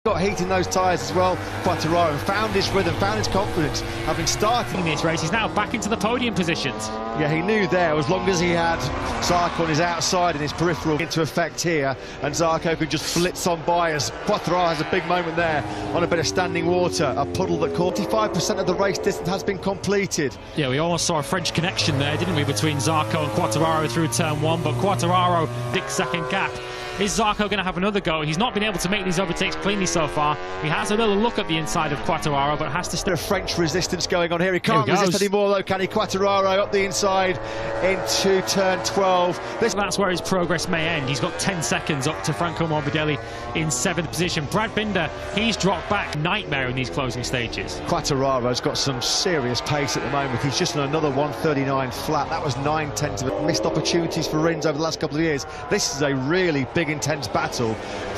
Got heat in those tyres as well. Quartararo and found his rhythm, found his confidence, having started this race. He's now back into the podium positions. Yeah, he knew there, as long as he had Zarco on his outside and his peripheral into effect here, and Zarco could just blitz on by as Quartararo has a big moment there on a bit of standing water, a puddle that caught 45% of the race distance has been completed. Yeah, we almost saw a French connection there, didn't we, between Zarco and Quartararo through turn one, but Quartararo, big second gap. Is Zarco going to have another go? He's not been able to make these overtakes cleanly so far. He has a little look at the inside of Quartararo, but has to still French resistance going on here. He can't resist anymore though, can he? Quartararo up the inside into turn 12. That's where his progress may end. He's got 10 seconds up to Franco Morbidelli in 7th position. Brad Binder, he's dropped back. Nightmare in these closing stages. Quattararo's got some serious pace at the moment. He's just on another 139 flat. That was 9/10 of missed opportunities for Rins over the last couple of years. This is a really big, intense battle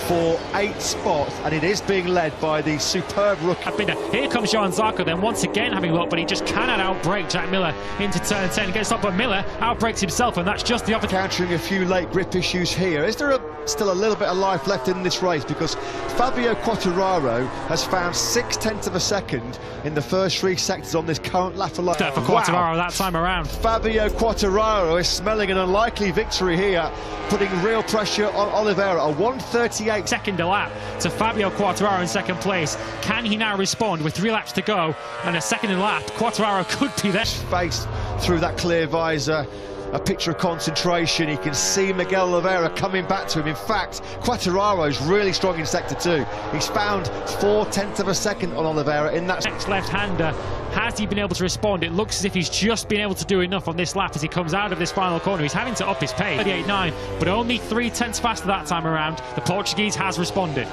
for 8 spots, and it is being led by the superb rookie. Here comes Johan Zarco, then once again having a look, but he just cannot outbrake Jack Miller into turn 10. Gets stopped, but Miller outbreaks himself, and that's just the opposite. Countering a few late grip issues here. Is there still a little bit of life left in this race? Because Fabio Quartararo has found 0.6 of a second in the first 3 sectors on this current lap alone. For Quartararo that time around. Fabio Quartararo is smelling an unlikely victory here, putting real pressure on Oliveira. A 1:38 second a lap to Fabio Quartararo in second place. Can he now respond with 3 laps to go and a second in lap? Quartararo could be there. Face through that clear visor, a picture of concentration. He can see Miguel Oliveira coming back to him. In fact, Quartararo's really strong in sector 2. He's found 0.4 of a second on Oliveira in that. Next left-hander, has he been able to respond? It looks as if he's just been able to do enough on this lap as he comes out of this final corner. He's having to up his pace. 38.9, but only 0.3 faster that time around. The Portuguese has responded.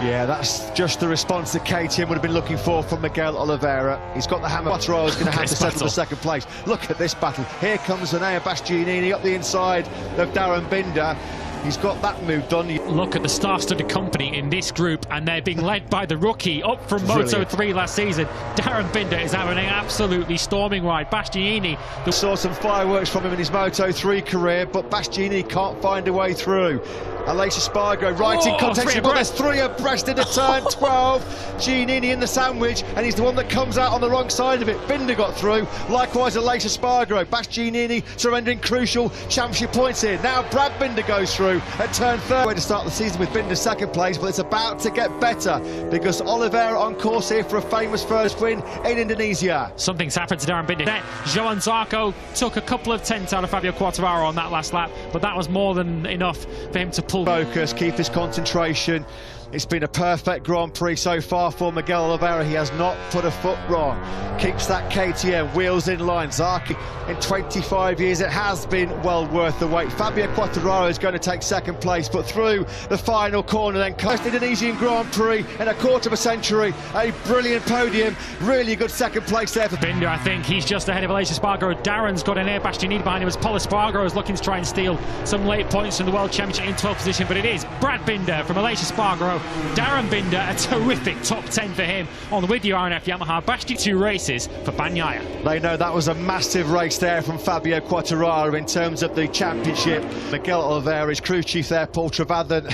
Yeah, that's just the response that KTM would have been looking for from Miguel Oliveira. He's got the hammer. Quartararo's going to have to settle for second place. Look at this battle. Here comes Enea Bastianini up the inside of Darren Binder. He's got that move done. Look at the star-studded company in this group, and they're being led by the rookie up from Moto3 last season. Darren Binder is having an absolutely storming ride. Bastianini saw some fireworks from him in his Moto3 career, but Bastianini can't find a way through. Aleix Espargaro right in contention, but there's 3 abreast into turn 12. Giannini in the sandwich, and he's the one that comes out on the wrong side of it. Binder got through, likewise Aleix Espargaro. Bastianini surrendering crucial championship points here. Now Brad Binder goes through at turn 3. Way to start the season with Binder second place, but it's about to get better because Oliveira on course here for a famous first win in Indonesia. Something's happened to Darren Binder. Johan Zarco took a couple of tenths out of Fabio Quartararo on that last lap, but that was more than enough for him to pull. Focus, keep his concentration. It's been a perfect Grand Prix so far for Miguel Oliveira. He has not put a foot wrong. Keeps that KTM, wheels in line. Zarco, in 25 years, it has been well worth the wait. Fabio Quartararo is going to take second place, but through the final corner then coast Indonesian Grand Prix in a quarter of a century. A brilliant podium, really good second place there for Binder. I think he's just ahead of Aleix Espargaro. Darren's got Enea Bastianini behind him as Paul Espargaro is looking to try and steal some late points from the World Championship in 12th position, but it is Brad Binder from Aleix Espargaro. Darren Binder, a terrific top 10 for him on the with you RNF Yamaha. Basti 2 races for Bagnaia. They know that was a massive race there from Fabio Quartararo in terms of the championship. Miguel Oliveira, his crew chief there, Paul Travadden,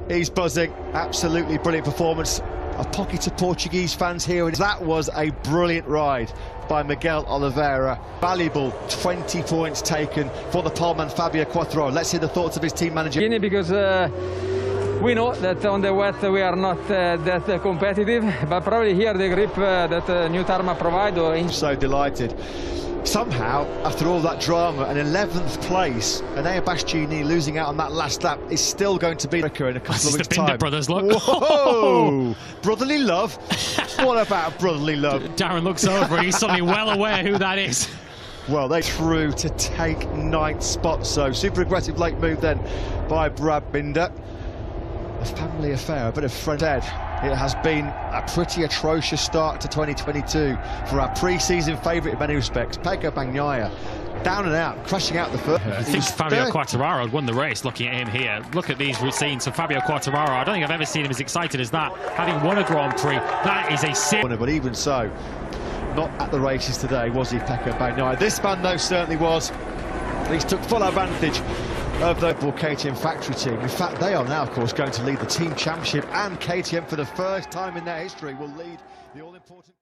he's buzzing. Absolutely brilliant performance. A pocket of Portuguese fans here, and that was a brilliant ride by Miguel Oliveira. Valuable 20 points taken for the poleman Fabio Quartararo. Let's hear the thoughts of his team manager. Because we know that on the wet we are not that competitive, but probably here the grip that New Tarma provide. So delighted. Somehow, after all that drama, an 11th place, Enea Bastianini losing out on that last lap is still going to be in a couple of weeks' the Binder time. Brothers, look. Whoa! Brotherly love? What about brotherly love? Darren looks over and he's suddenly well aware who that is. Well, they through to take 9th spot, so super aggressive late move then by Brad Binder. A family affair, a bit of front end. It has been a pretty atrocious start to 2022 for our pre-season favourite in many respects, Pecco Bagnaia. Down and out, crashing out the first. I think Fabio Quartararo had won the race. Looking at him here, look at these scenes of Fabio Quartararo. I don't think I've ever seen him as excited as that, having won a Grand Prix. That is a serious. But even so, not at the races today, was he, Pecco Bagnaia? This man, though, certainly was. He took full advantage of the KTM factory team. In fact, they are now, of course, going to lead the team championship, and KTM for the first time in their history will lead the all-important